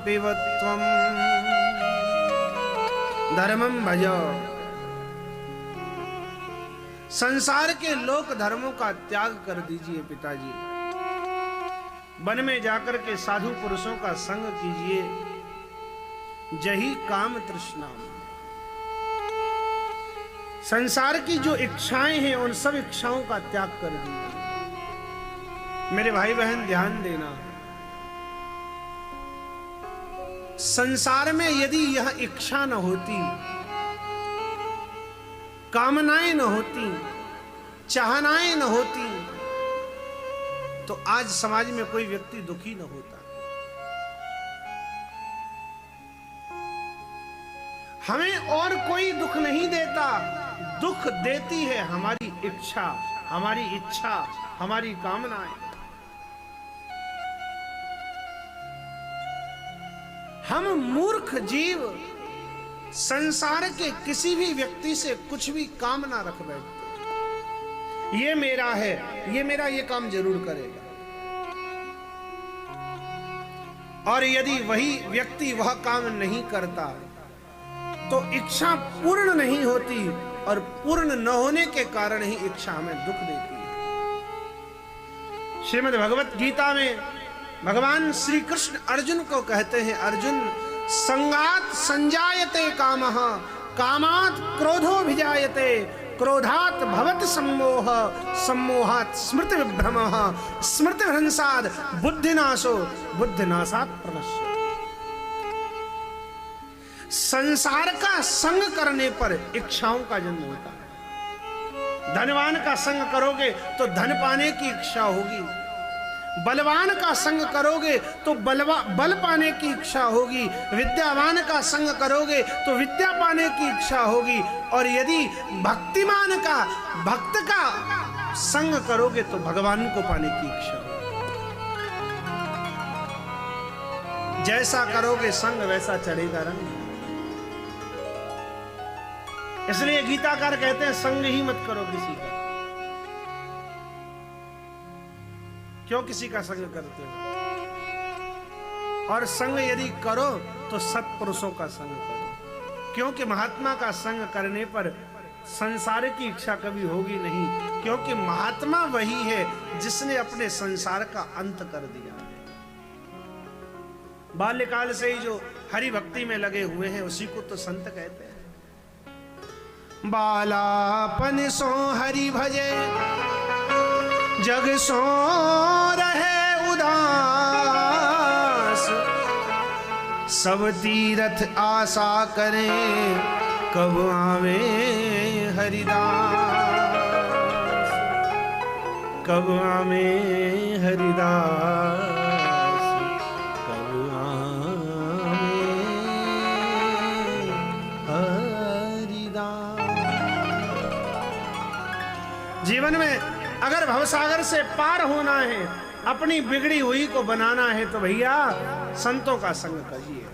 पिबत्वम् धर्मं भज। संसार के लोक धर्मों का त्याग कर दीजिए पिताजी, वन में जाकर के साधु पुरुषों का संग कीजिए, जही काम तृष्णा। संसार की जो इच्छाएं हैं उन सब इच्छाओं का त्याग कर दीजिए। मेरे भाई बहन ध्यान देना, संसार में यदि यह इच्छा न होती, कामनाएं न होती, चाहनाएं न होती, तो आज समाज में कोई व्यक्ति दुखी न होता। हमें और कोई दुख नहीं देता, दुख देती है हमारी इच्छा, हमारी कामनाएं। हम मूर्ख जीव संसार के किसी भी व्यक्ति से कुछ भी कामना रख बैठते। ये मेरा है, ये काम जरूर करेगा। और यदि वही व्यक्ति वह काम नहीं करता तो इच्छा पूर्ण नहीं होती, और पूर्ण न होने के कारण ही इच्छा हमें दुख देती है। श्रीमद् भगवत गीता में भगवान श्री कृष्ण अर्जुन को कहते हैं, अर्जुन संगात संजायते कामः, कामात् क्रोधोऽभिजायते, क्रोधात् भवति सम्मोह, सम्मोहात् स्मृति विभ्रमः, स्मृति भ्रंशात् बुद्धिनाशो, बुद्धिनाशात् प्रणश्यति। संसार का संग करने पर इच्छाओं का जन्म होता है। धनवान का संग करोगे तो धन पाने की इच्छा होगी, बलवान का संग करोगे तो बल पाने की इच्छा होगी, विद्यावान का संग करोगे तो विद्या पाने की इच्छा होगी, और यदि भक्तिमान का, भक्त का संग करोगे तो भगवान को पाने की इच्छा होगी। जैसा करोगे संग वैसा चढ़ेगा रंग। इसलिए गीताकार कहते हैं संग ही मत करो किसी का। क्यों किसी का संग करते हो? और संग यदि करो तो सत्पुरुषों का संग करो, क्योंकि महात्मा का संग करने पर संसार की इच्छा कभी होगी नहीं, क्योंकि महात्मा वही है जिसने अपने संसार का अंत कर दिया। बाल्यकाल से ही जो हरि भक्ति में लगे हुए हैं उसी को तो संत कहते हैं। बालापन सो हरि भजे, जग सो रहे उदास, सब तीरथ आशा करें, कब आवे हरिदास, कब आवे हरिदास, कब आवे हरिदास। जीवन में अगर भवसागर से पार होना है, अपनी बिगड़ी हुई को बनाना है, तो भैया संतों का संग करिए।